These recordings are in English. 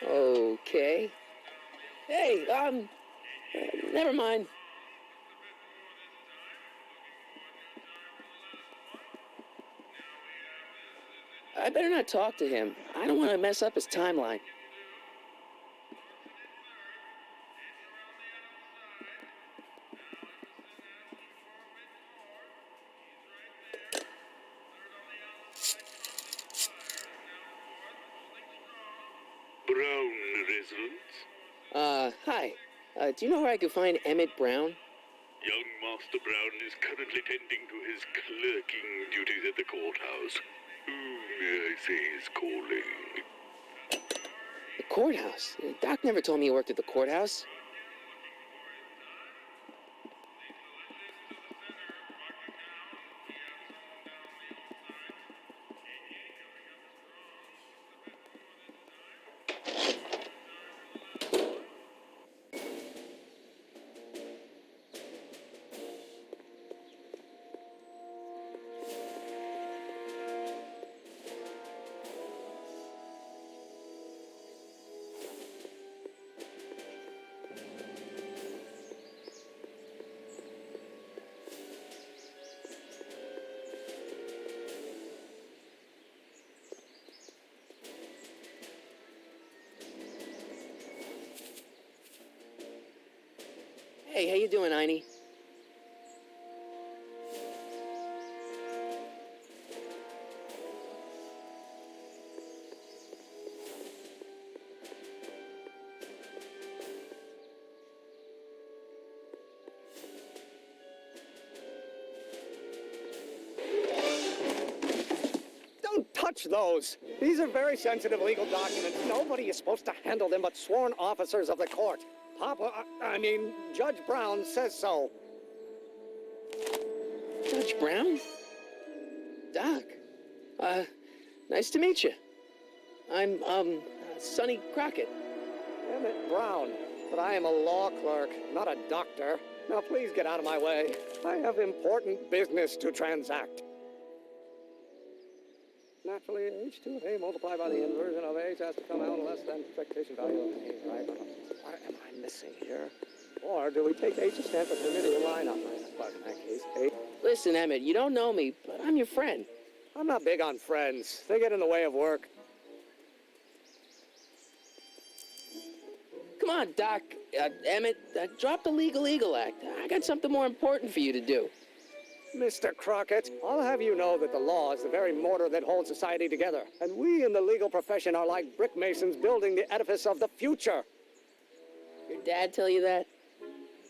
Okay. Hey, never mind. I better not talk to him. I don't want to mess up his timeline. Brown residence? Hi. Do you know where I could find Emmett Brown? Young Master Brown is currently tending to his clerking duties at the courthouse. Who may I say is calling? The courthouse? Doc never told me he worked at the courthouse. Hey, how you doing, Einie? Don't touch those. These are very sensitive legal documents. Nobody is supposed to handle them but sworn officers of the court. Judge Brown says so. Judge Brown? Doc. Nice to meet you. I'm, Sonny Crockett. Emmett Brown. But I am a law clerk, not a doctor. Now please get out of my way. I have important business to transact. Naturally, h2 of A multiplied by the inversion of H has to come out less than expectation value of A, right? What am I missing here? Or do we take H to stand for Hermitian lineup? But in that case, A... Listen, Emmett, you don't know me, but I'm your friend. I'm not big on friends. They get in the way of work. Come on, Doc. Emmett, drop the Legal Eagle Act. I got something more important for you to do. Mr. Crockett, I'll have you know that the law is the very mortar that holds society together. And we in the legal profession are like brick masons building the edifice of the future. Your dad tell you that?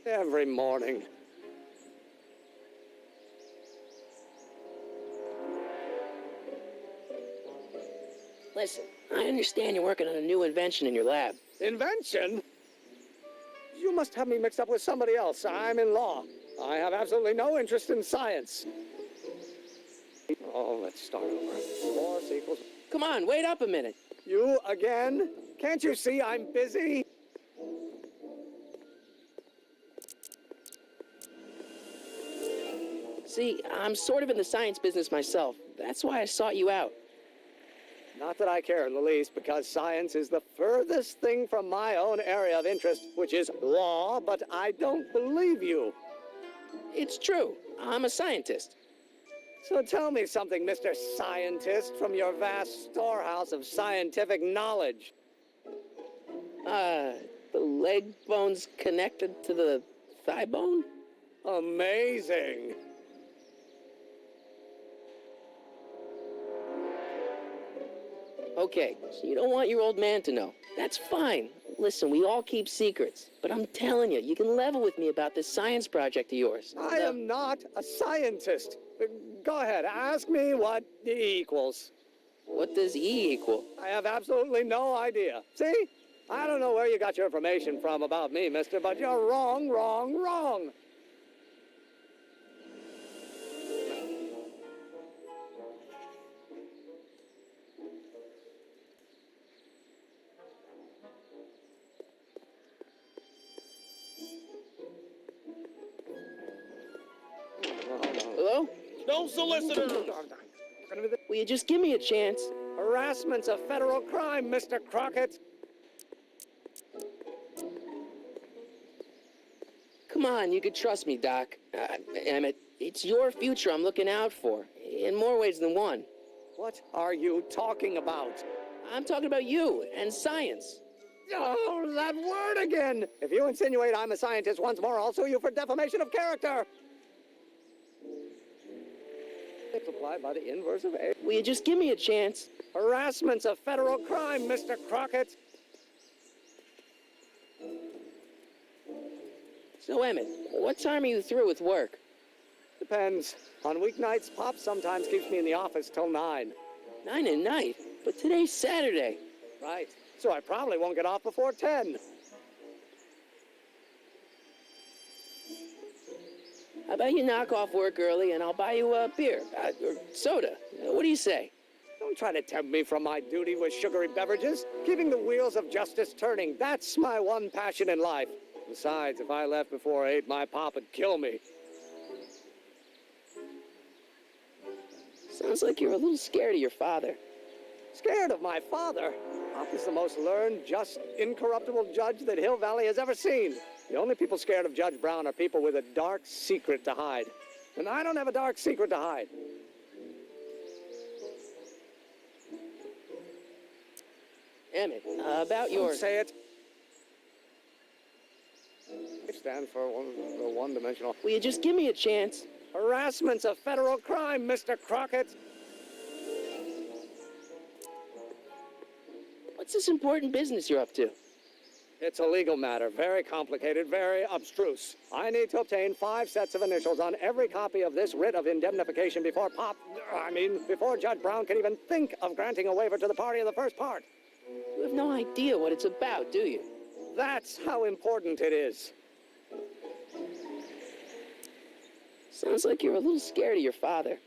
Every morning. Listen, I understand you're working on a new invention in your lab. Invention? You must have me mixed up with somebody else. I'm in law. I have absolutely no interest in science. Oh, let's start over. Force equals... Come on, wait up a minute. You again? Can't you see I'm busy? See, I'm sort of in the science business myself. That's why I sought you out. Not that I care in the least, because science is the furthest thing from my own area of interest, which is law, but I don't believe you. It's true. I'm a scientist. So tell me something, Mr. Scientist, from your vast storehouse of scientific knowledge. The leg bone's connected to the thigh bone? Amazing. Okay, so you don't want your old man to know. That's fine. Listen, we all keep secrets. But I'm telling you, you can level with me about this science project of yours. I am not a scientist. Go ahead, ask me what E equals. What does E equal? I have absolutely no idea. See? I don't know where you got your information from about me, mister, but you're wrong, wrong, wrong. Hello? No solicitor! Will you just give me a chance? A Harassment's a federal crime, Mr. Crockett. Come on, you could trust me, Doc. Emmett, it's your future I'm looking out for, in more ways than one. What are you talking about? I'm talking about you and science. Oh, that word again! If you insinuate I'm a scientist once more, I'll sue you for defamation of character! It's applied by the inverse of A. Will you just give me a chance? Harassment's a federal crime, Mr. Crockett. So, Emmett, what time are you through with work? Depends. On weeknights, Pop sometimes keeps me in the office till 9. 9 at night? But today's Saturday. Right. So I probably won't get off before 10. How about you knock off work early and I'll buy you a beer, or soda. What do you say? Don't try to tempt me from my duty with sugary beverages. Keeping the wheels of justice turning, that's my one passion in life. Besides, if I left before 8, my pop would kill me. Sounds like you're a little scared of your father. Scared of my father? Pop is the most learned, just, incorruptible judge that Hill Valley has ever seen. The only people scared of Judge Brown are people with a dark secret to hide. And I don't have a dark secret to hide. Emmett, about your... Don't say it. It stands for one-dimensional. Will you just give me a chance? Harassment's a federal crime, Mr. Crockett. What's this important business you're up to? It's a legal matter, very complicated, very abstruse. I need to obtain 5 sets of initials on every copy of this writ of indemnification before before Judge Brown can even think of granting a waiver to the party of the first part. You have no idea what it's about, do you? That's how important it is. Sounds like you're a little scared of your father.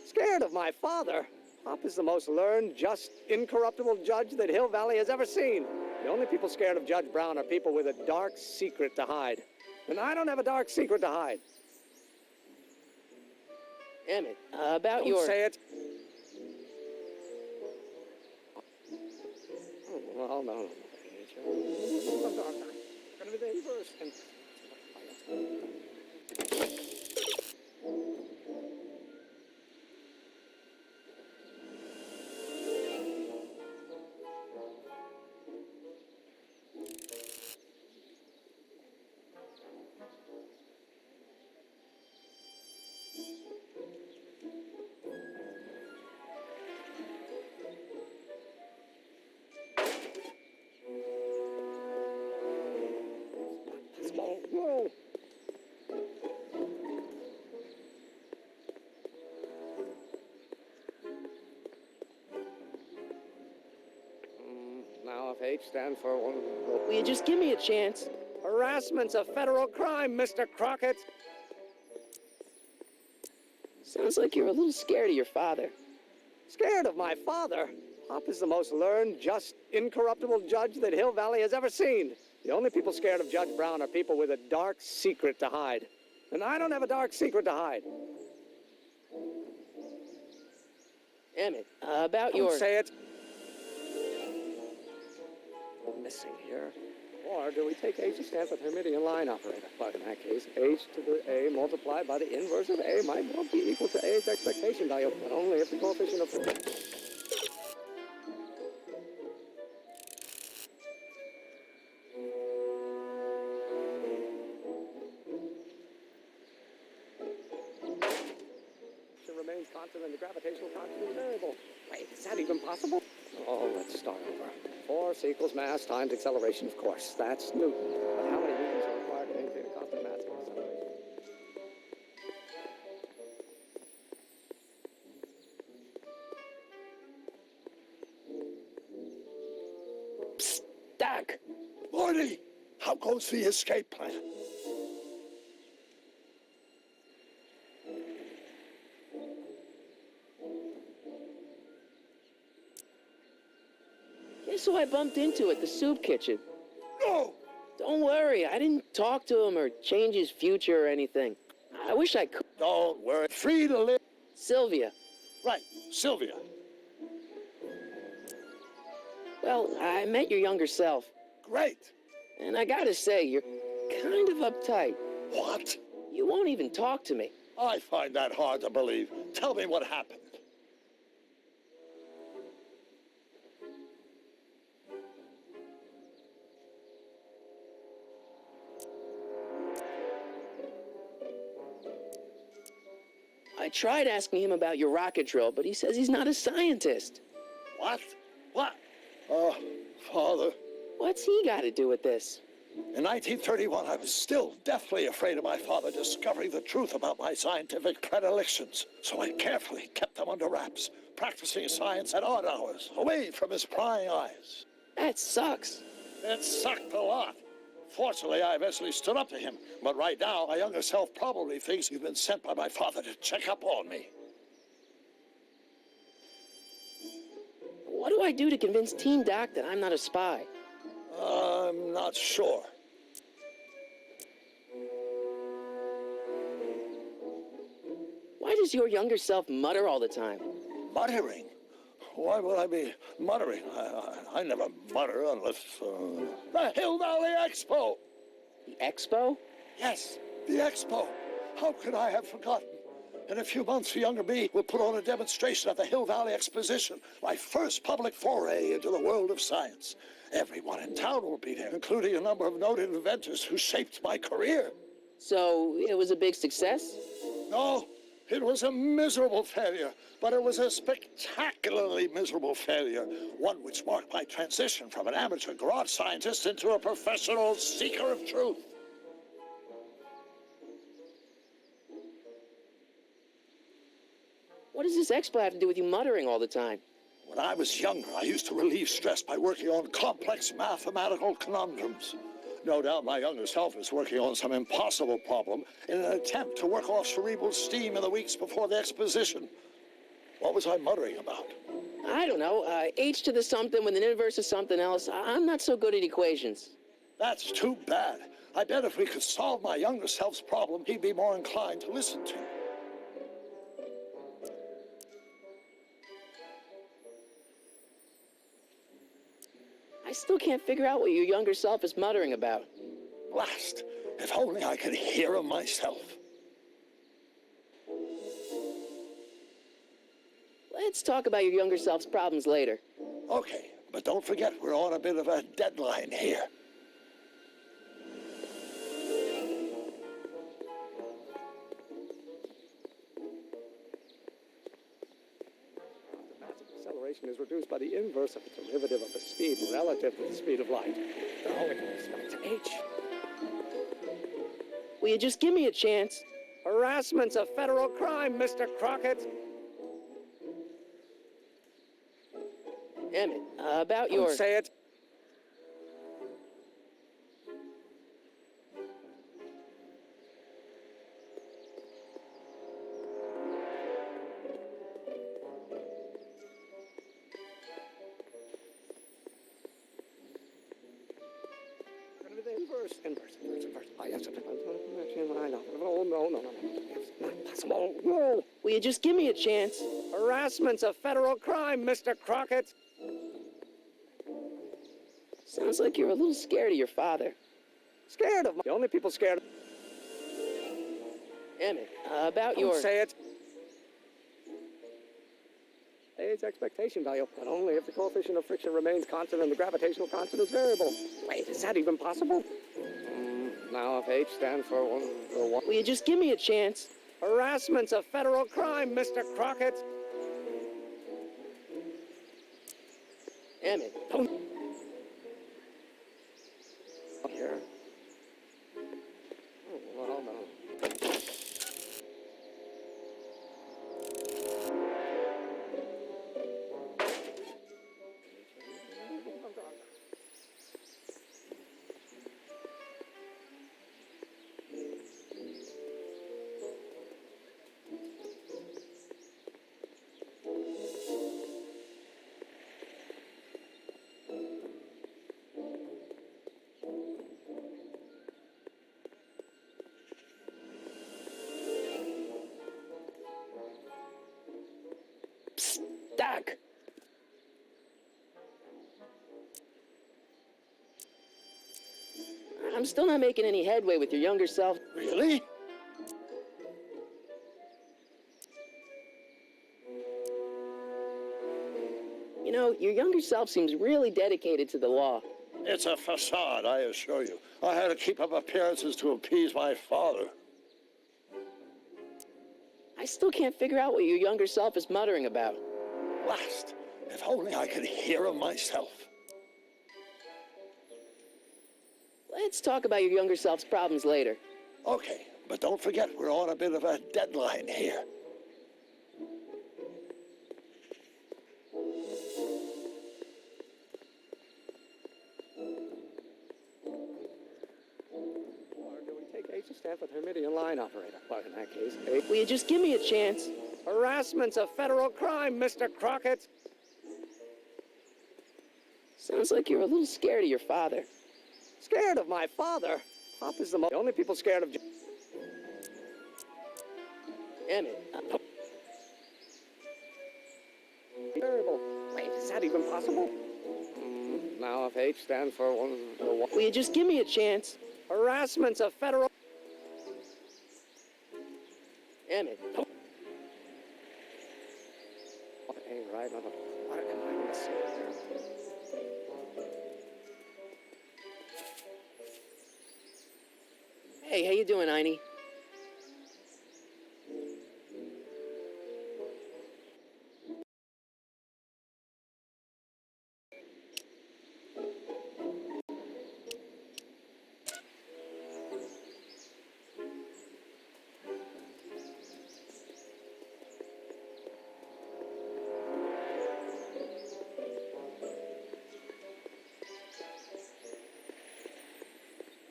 Scared of my father? Pop is the most learned, just, incorruptible judge that Hill Valley has ever seen. The only people scared of Judge Brown are people with a dark secret to hide. And I don't have a dark secret to hide. Emmett, about Don't your... say it. Oh, well, no. I'm gonna be the inverse. Whoa. Now, if H stands for one... Will you just give me a chance? Harassment's a federal crime, Mr. Crockett. Sounds like you're a little scared of your father. Scared of my father? Pop is the most learned, just, incorruptible judge that Hill Valley has ever seen. The only people scared of Judge Brown are people with a dark secret to hide. And I don't have a dark secret to hide. Emmett, about Don't your... say it. Missing here. Or do we take H to stand for the Hermitian line operator? But in that case, H to the A multiplied by the inverse of A might well be equal to A's expectation value, but only if the coefficient of... remains constant and the gravitational constant is variable. Wait, is that even possible? Oh, let's start over. Force equals mass times acceleration, of course. That's Newton. But how many Newtons are required to maintain a constant mass and acceleration? Psst, Doc! Morty, how goes the escape plan? Guess who I bumped into at the soup kitchen? No! Don't worry, I didn't talk to him or change his future or anything. I wish I could. Don't worry. Free to live. Sylvia. Right, Sylvia. Well, I met your younger self, Great. and I gotta say, you're kind of uptight. What? You won't even talk to me. I find that hard to believe. Tell me what happened. I tried asking him about your rocket drill, but he says he's not a scientist. What? What? Oh, Father. What's he got to do with this? In 1931, I was still deathly afraid of my father discovering the truth about my scientific predilections, so I carefully kept them under wraps, practicing science at odd hours, away from his prying eyes. That sucks. It sucked a lot. Fortunately, I eventually stood up to him, but right now, my younger self probably thinks he's been sent by my father to check up on me. What do I do to convince Teen Doc that I'm not a spy? I'm not sure. Why does your younger self mutter all the time? Muttering? Why would I be muttering? I never mutter unless... The Hill Valley Expo! The expo? Yes, the Expo. How could I have forgotten? In a few months, the younger me will put on a demonstration at the Hill Valley Exposition, my first public foray into the world of science. Everyone in town will be there, including a number of noted inventors who shaped my career. So it was a big success? No, it was a miserable failure, but it was a spectacularly miserable failure, one which marked my transition from an amateur garage scientist into a professional seeker of truth. What does this expo have to do with you muttering all the time? When I was younger, I used to relieve stress by working on complex mathematical conundrums. No doubt my younger self is working on some impossible problem in an attempt to work off cerebral steam in the weeks before the exposition. What was I muttering about? I don't know. H to the something when the inverse is something else. I'm not so good at equations. That's too bad. I bet if we could solve my younger self's problem, he'd be more inclined to listen to. I still can't figure out what your younger self is muttering about. Blast! If only I could hear him myself. Let's talk about your younger self's problems later. Okay, but don't forget we're on a bit of a deadline here. Acceleration is reduced by the inverse of the derivative of the speed relative to the speed of light. Oh, it goes back to h. Will you just give me a chance? Harassment's a federal crime, Mr. Crockett. Emmett, about Don't your... say it. Inverse. Oh, yes, I know. Oh, no. It's not possible. No. Will you just give me a chance? Harassment's a federal crime, Mr. Crockett. Sounds like you're a little scared of your father. Scared of him. The only people scared of... Emmett, about Don't your... say it. Its expectation value, but only if the coefficient of friction remains constant and the gravitational constant is variable. Wait, is that even possible? Now, if H stands for one... Will you just give me a chance? Harassment's a federal crime, Mr. Crockett. Emmett, Don't... Here. Oh, well, no. still not making any headway with your younger self. Really? You know, your younger self seems really dedicated to the law. It's a facade, I assure you. I had to keep up appearances to appease my father. I still can't figure out what your younger self is muttering about. Blast! If only I could hear him myself. Let's talk about your younger self's problems later. Okay, but don't forget we're on a bit of a deadline here. Or do we take H to stand for the Hermitian line operator? Well, in that case, H. Will you just give me a chance? Harassment's a federal crime, Mr. Crockett. Sounds like you're a little scared of your father. Scared of my father? Pop is the only people scared of... Emmett, Terrible. Wait, is that even possible? Now, if H stands for one... will you just give me a chance? Harassment's a federal... Emmett, Hey, right, what am I missing here? hey, how you doing, Einie?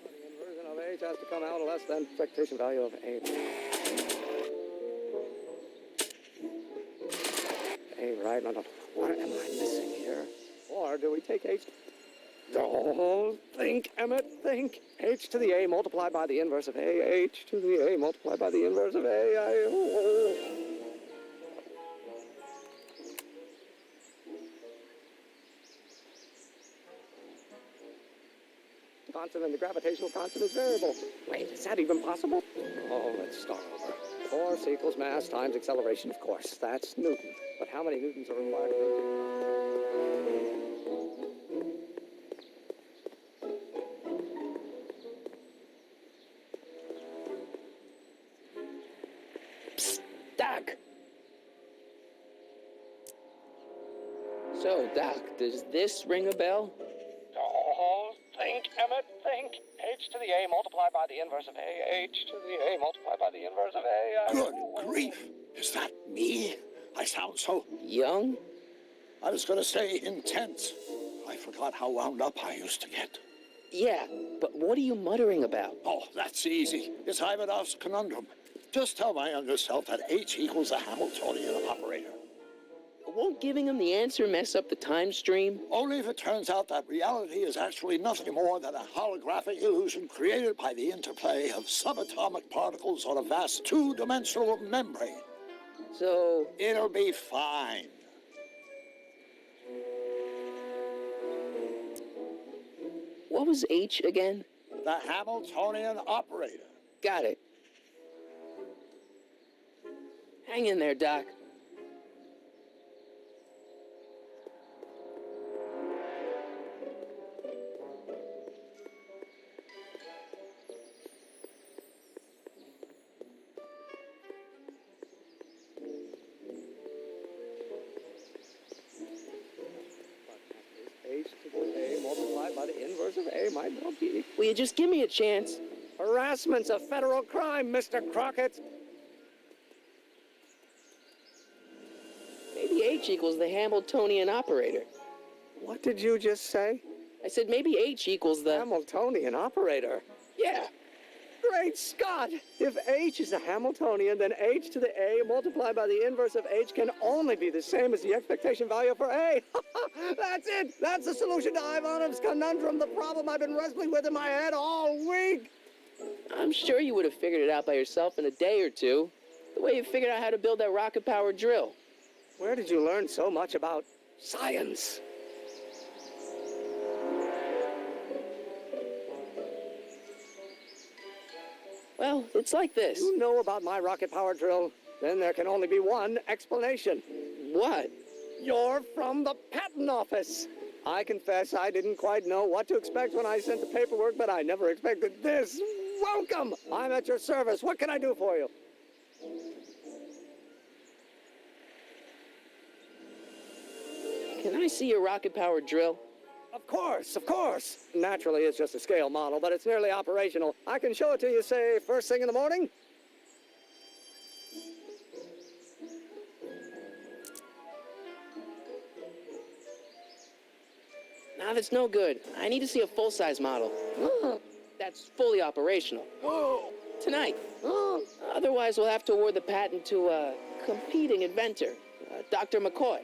The inversion of H has to come out less than expectation value of A. A, right, what am I missing here? Or do we take H? Don't think, Emmett, think. H to the A multiplied by the inverse of A. H to the A multiplied by the inverse of A. Constant and the gravitational constant is variable. Wait, is that even possible? Oh, let's start over. Force equals mass times acceleration, of course. That's Newton. But how many Newtons are required to make it? Doc! So, Doc, does this ring a bell? Oh, think, Emmett, think. H to the A multiplied by the inverse of A. H to the A multiplied by the inverse of A. Good grief! Is that me? I sound so... Young? I was going to say intense. I forgot how wound up I used to get. Yeah, but what are you muttering about? Oh, that's easy. It's Ivanov's conundrum. Just tell my younger self that H equals a Hamiltonian operator. Won't giving him the answer mess up the time stream? Only if it turns out that reality is actually nothing more than a holographic illusion created by the interplay of subatomic particles on a vast two-dimensional membrane. So, It'll be fine. what was H again? The Hamiltonian operator. Got it. Hang in there, Doc. H to the A multiplied by the inverse of A might well be. Will you just give me a chance? Harassment's a federal crime, Mr. Crockett. Maybe H equals the Hamiltonian operator. What did you just say? I said maybe H equals the... Hamiltonian operator. Yeah. Great Scott! If H is a Hamiltonian, then H to the A multiplied by the inverse of H can only be the same as the expectation value for A. That's it! That's the solution to Ivanov's conundrum, the problem I've been wrestling with in my head all week! I'm sure you would have figured it out by yourself in a day or two. The way you figured out how to build that rocket-powered drill. Where did you learn so much about science? Well, it's like this. You know about my rocket power drill? Then there can only be one explanation. What? You're from the patent office. I confess I didn't quite know what to expect when I sent the paperwork, but I never expected this. Welcome! I'm at your service. What can I do for you? Can I see your rocket-powered drill? Of course, of course. Naturally, it's just a scale model, but it's nearly operational. I can show it to you, say, first thing in the morning. Nah, that's no good. I need to see a full-size model. That's fully operational. Tonight. Otherwise, we'll have to award the patent to a competing inventor, Dr. McCoy.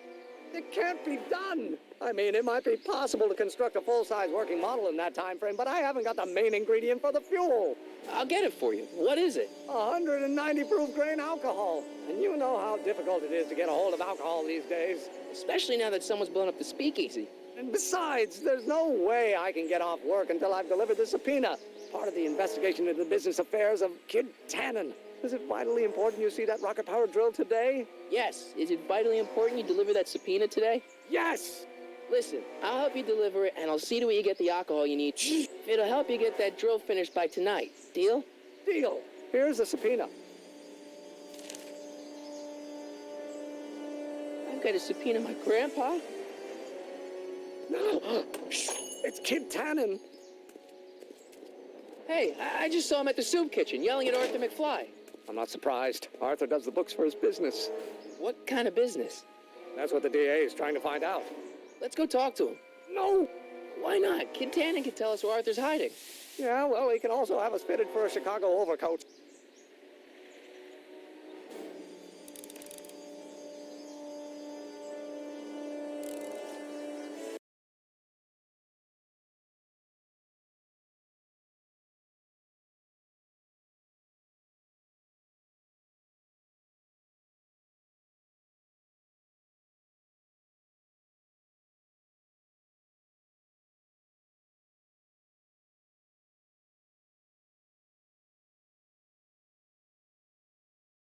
It can't be done. I mean, it might be possible to construct a full-size working model in that time frame, but I haven't got the main ingredient for the fuel. I'll get it for you. What is it? 190 proof grain alcohol. And you know how difficult it is to get a hold of alcohol these days. Especially now that someone's blown up the speakeasy. And besides, there's no way I can get off work until I've delivered the subpoena. Part of the investigation into the business affairs of Kid Tannen. Is it vitally important you see that rocket power drill today? Yes. Is it vitally important you deliver that subpoena today? Yes! Listen, I'll help you deliver it, and I'll see to it you get the alcohol you need. It'll help you get that drill finished by tonight. Deal? Deal. Here's the subpoena. I've got to subpoena my grandpa? No! It's Kid Tannen. Hey, I just saw him at the soup kitchen yelling at Arthur McFly. I'm not surprised. Arthur does the books for his business. What kind of business? That's what the DA is trying to find out. Let's go talk to him. No! Why not? Kid Tannen can tell us where Arthur's hiding. Yeah, well, he can also have us fitted for a Chicago overcoat.